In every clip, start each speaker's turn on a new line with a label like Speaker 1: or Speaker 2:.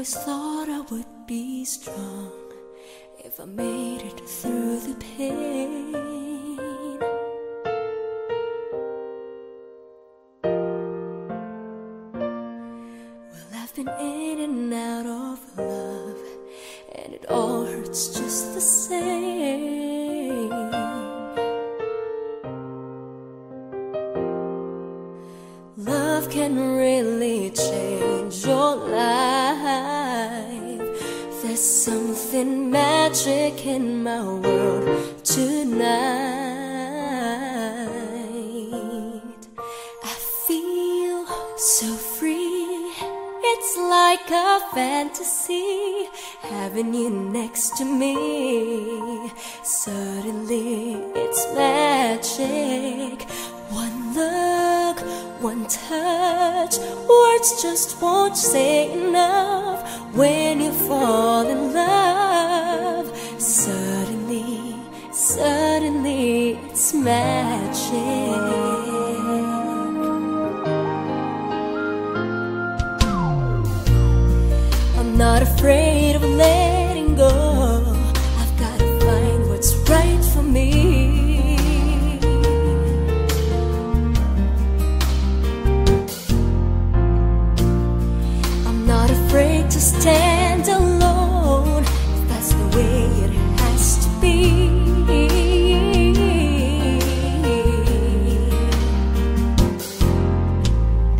Speaker 1: always thought I would be strong if I made it through the pain. Well, I've been in and out of love, and it all hurts just the same. Love can really change your life. There's something magic in my world tonight. I feel so free. It's like a fantasy, having you next to me. Suddenly it's magic. One look, one touch, words just won't say enough. When you fall in love, suddenly, suddenly it's magic. I'm not afraid of letting go. I've gotta find what's right for me. To stand alone, if that's the way it has to be.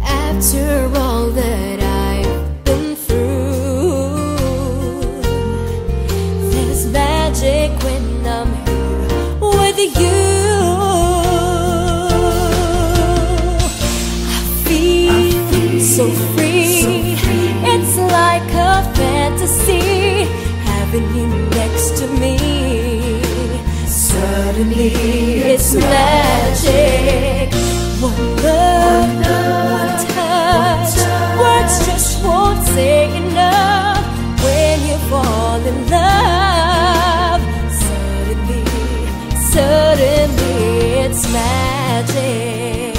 Speaker 1: After all that I've been through, there's magic when I'm here with you. I feel so free. It's like a fantasy, having you next to me. Suddenly it's magic. One look, one touch, words just won't say enough. When you fall in love, suddenly, suddenly it's magic.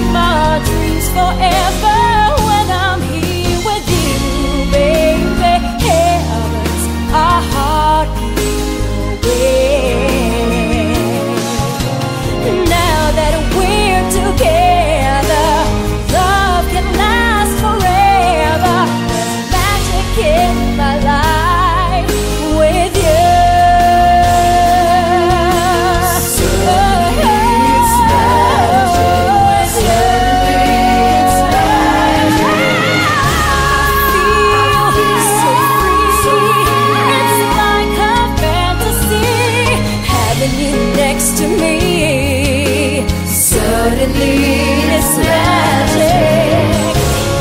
Speaker 1: My dreams forever when I'm here with you, baby. Heavens are hardly away. Now that we're together, love can last forever. There's magic in my life with you. To me, suddenly it's magic.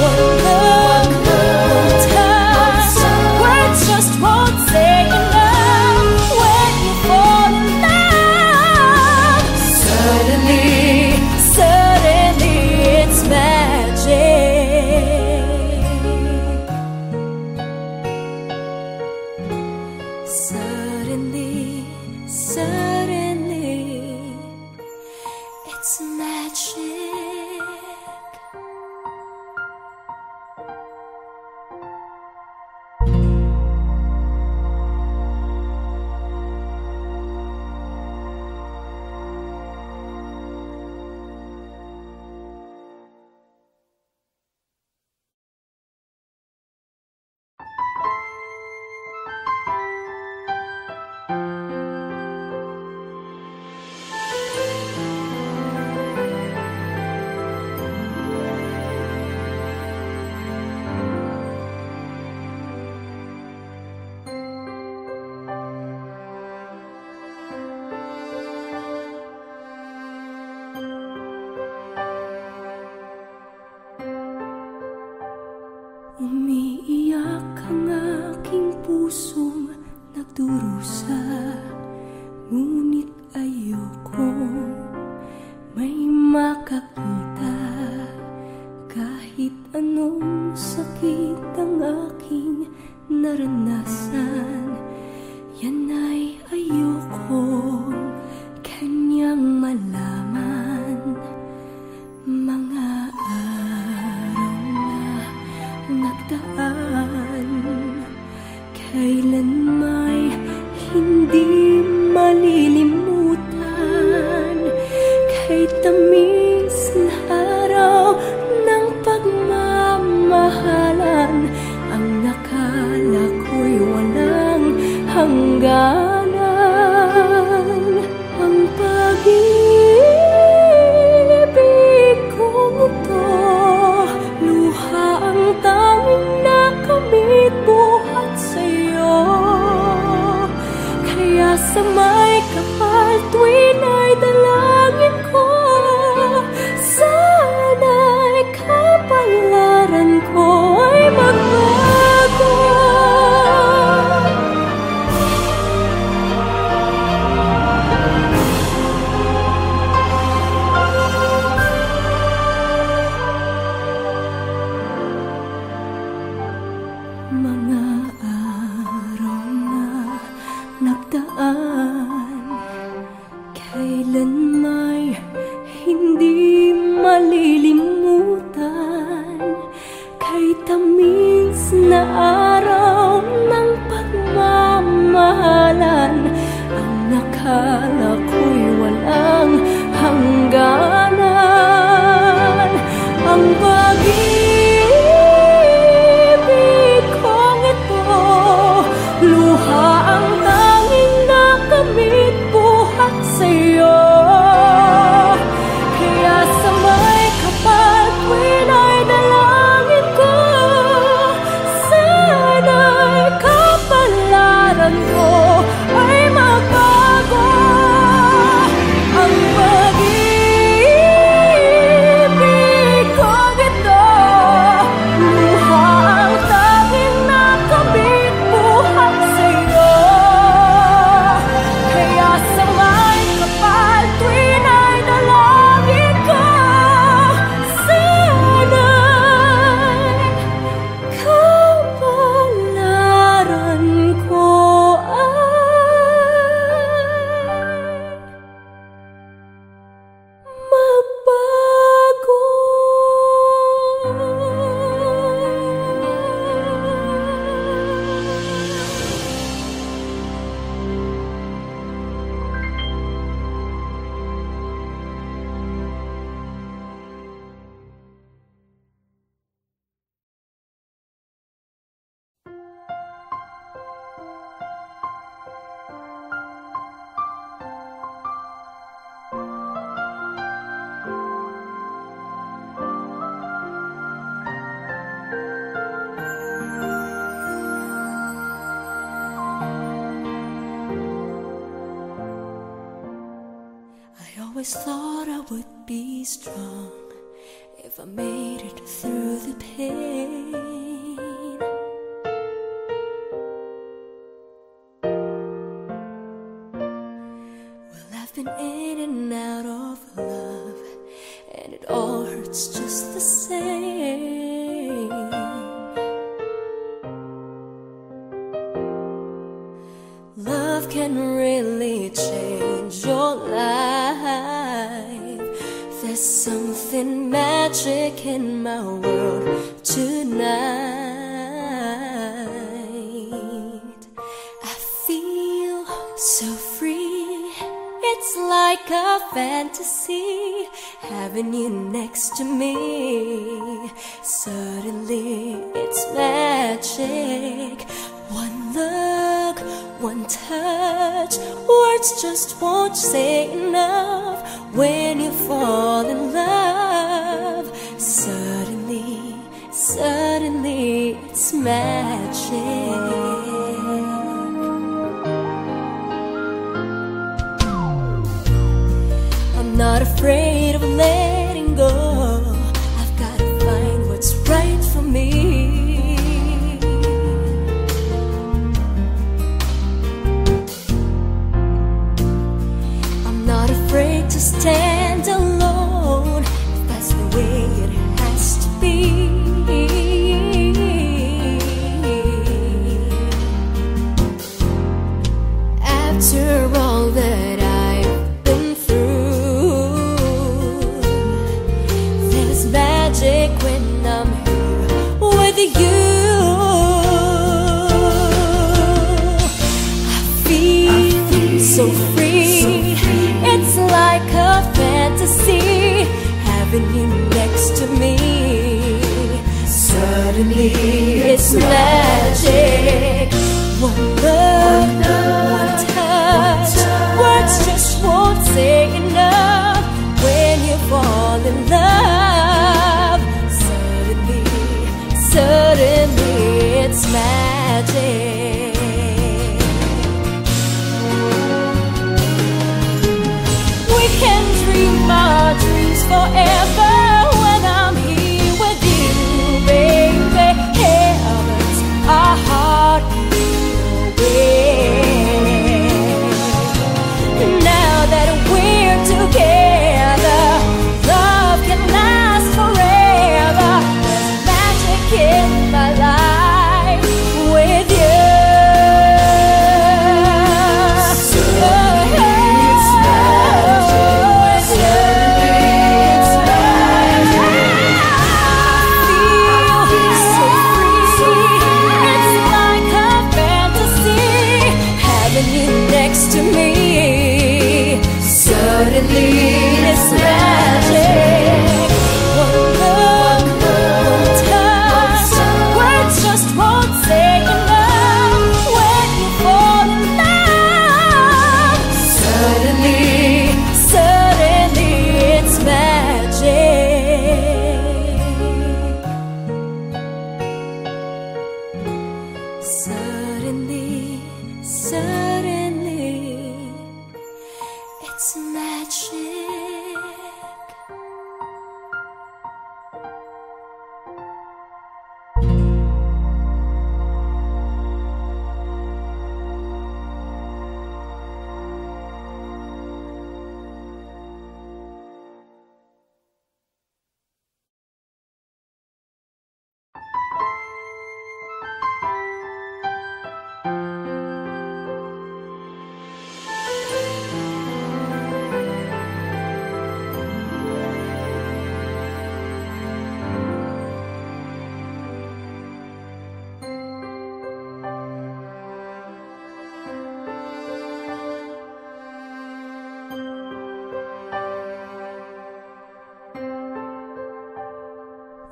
Speaker 1: One look, one touch, words just won't say enough. When you fall in love, suddenly, suddenly it's magic. Suddenly, suddenly it's magic. Umiiyak ang aking pusong nagdurusa, ngunit ayokong may makakita. Kahit anong sakit ang aking naranasan, yan ay ayokong kanyang malaman. kailan may hindi malilimutan. Kay tamis na araw ng pagmamahalan, ang nakala ko'y walang hangganan. Ang pag-ibig kong ito, luha ang tanging nakamit buhat sa'yo. Kaya sa may kapal tuwin ay dalangin ko, sana'y kapalaran ko ay magbago. Mga araw na nagdaan, kailan may hindi malilimutan. Kay tamis na araw ng pagmamahalan, ang nakala ko'y walang hangganan. Ang pag-ibig kong ito, luha ang tanging nakamit buhat sa'yo. Kaya sa may kapal tuwin ay dalangin ko, sana'y kapalaran ko ay magbago. Ang pag-ibig kong ito, luha ang tanging nakamit buhat sa'yo. Kaya sa may kapal tuwin ay dalangin ko, sana'y kapalaran ko magbago. I always thought I would be strong if I made it through the pain. Well, I've been in and out of love, and it all hurts just the same. Love can really change your life. There's something magic in my world tonight. I feel so free. It's like a fantasy having you next to me. Suddenly it's magic. One look, one touch, words just won't say enough. When you fall in love, suddenly, suddenly it's magic. I'm not afraid of letting go. I've got to find what's right for me. To stand alone, if that's the way it has to be. After all that I've been through, so free. It's like a fantasy, having you next to me. Suddenly it's magic. One look, one touch, words just won't say enough. When you fall in love, suddenly it's magic. We can dream our dreams forever when I'm here with you, baby. Heavens, our heart away. Now that we're together, love can last forever. There's magic in my life with you. Next to me, suddenly it's magic. One look, one touch, words just won't say enough. When you fall in love, suddenly it's magic. Suddenly it's magic.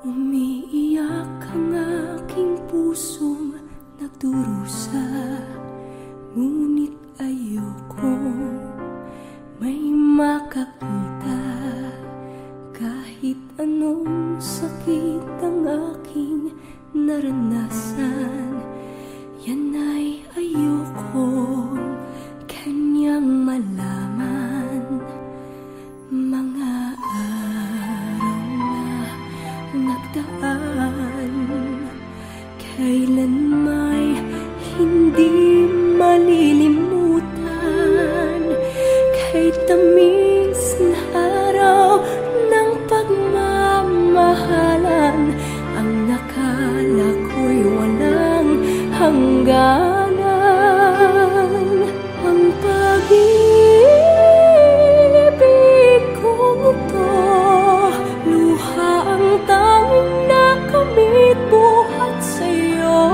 Speaker 1: Umiiyak ang aking pusong nagdurusa, ngunit ayokong may makakita. Kahit anong sakit ang aking naranasan, yan ay ayokong kanyang malaman. Mga araw na nagdaan, kailan may hindi malilimutan. Kay tamis na araw ng pagmamahalan, ang nakala ko'y walang hangganan. Ang pag-ibig kong ito, luha ang tanging nakamit buhat sa'yo.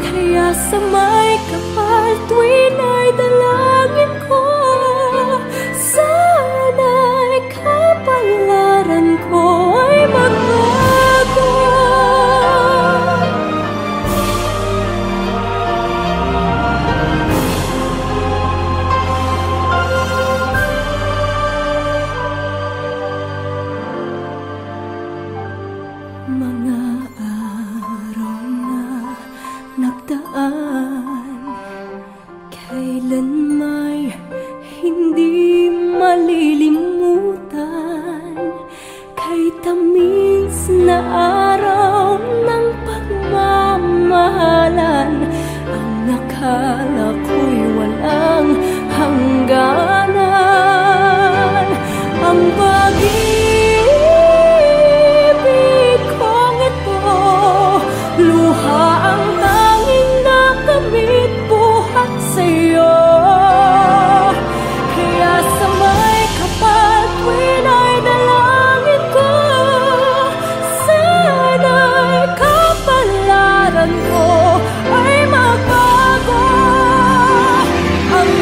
Speaker 1: Kaya sa may kapal tuwin ay dalangin ko, sana'y kapalaran ko ay magbago. Mga araw na nagdaan, kailan may hindi malilimutan. Kay tamis na araw ng pagmamahalan, ang nakala ko'y walang hangganan. Ang pag-ibig kong ito, luha ang tanging nakamit buhat sa'yo. Kaya sa may kapal tuwin ay dalangin ko, sana'y kapalaran ko ay magbago. Ang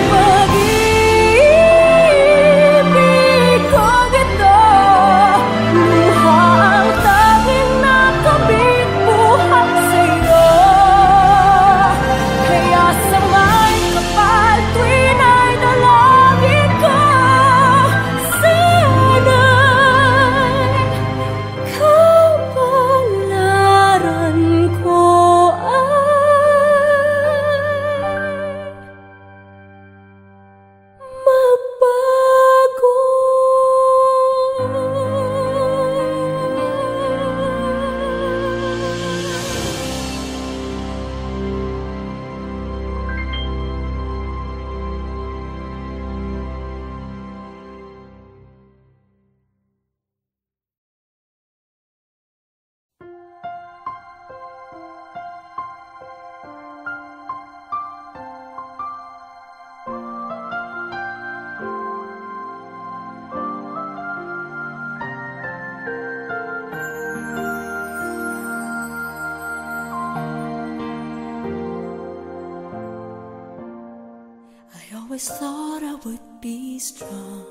Speaker 1: I always thought I would be strong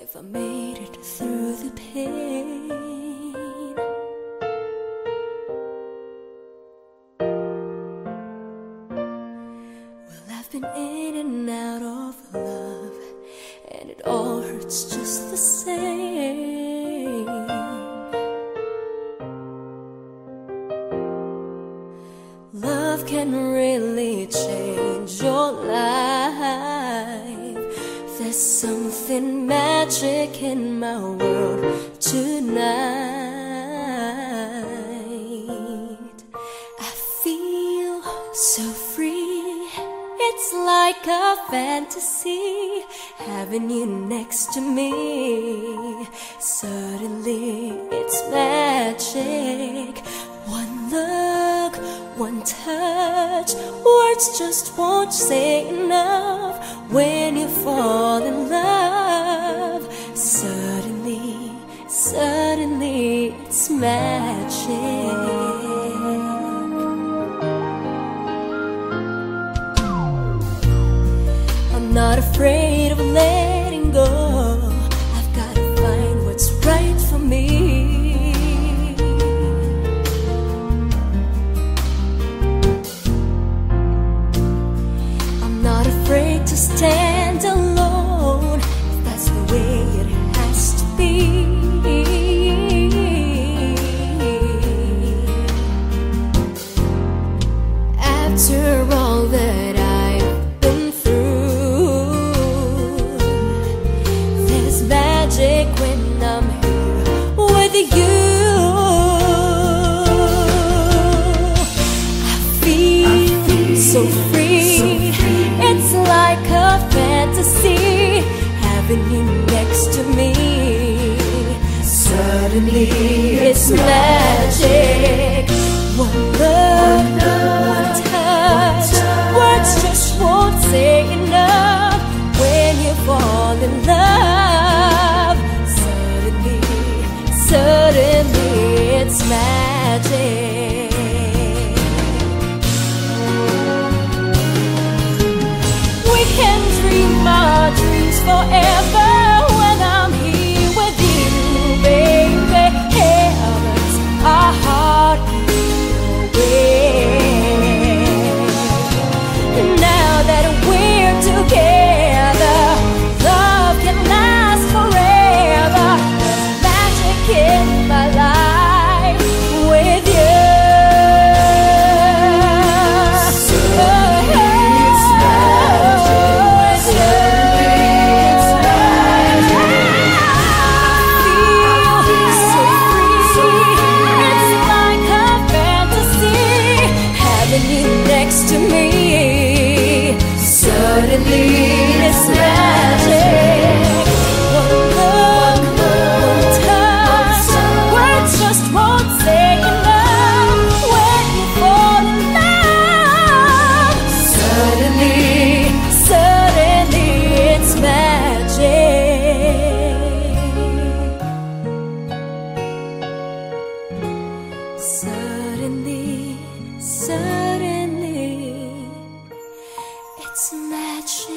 Speaker 1: if I made it through the pain. Well, I've been in and out of love, and it all hurts just the same. Love can really change your life. There's something magic in my world tonight. I feel so free. It's like a fantasy, having you next to me. Suddenly it's magic. One look, one touch, words just won't say enough. When you fall in love, suddenly, suddenly it's magic. I'm not afraid of letting go. I've gotta find what's right for me. To stand alone, if that's the way it has to be. After all that I've been through, there's magic when I'm here with you. I feel so free. It's like a fantasy, having you next to me. Suddenly it's magic. One look, one touch, words just won't say enough. When you fall in love, suddenly, suddenly it's magic. Can dream our dreams forever when I'm here with you, baby. Heavens, our heart away. Now that we're together, love can last forever. There's magic in my life with you. Next to me, suddenly it's magic. One look, one touch, words just won't say enough. When you fall in love, suddenly, suddenly it's magic. Suddenly, suddenly it's magic.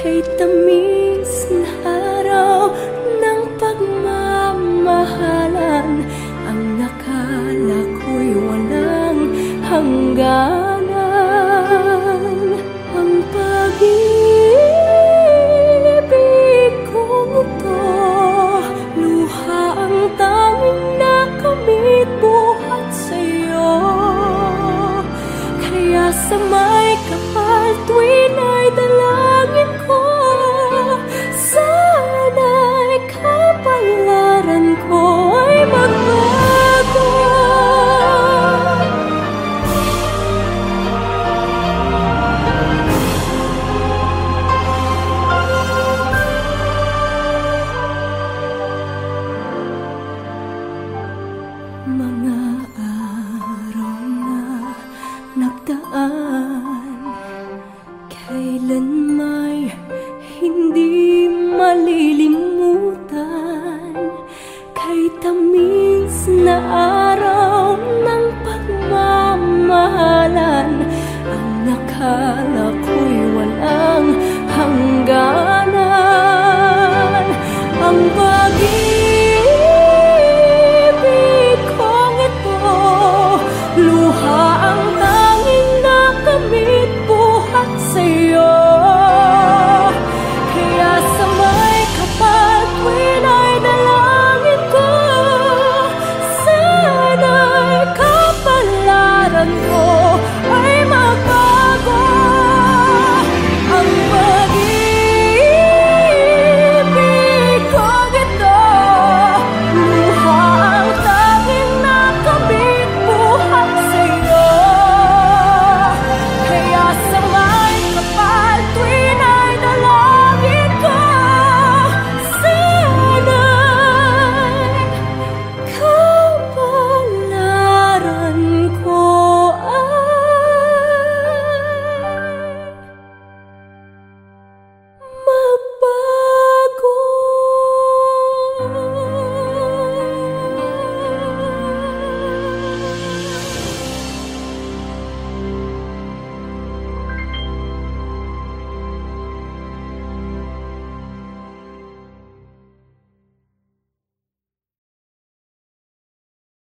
Speaker 1: kay tamis na araw ng pagmamahalan. Ang akala ko'y walang hangganan. Ang pag-ibig kong ito, luha ang tanging nakamit buhat sa'yo. Kaya sa may kapal tuwin ay dalangin ko, sana'y kapalaran ko ay magbago. Mga araw na nagdaan, kailan may hindi malilimutan, kay tamis na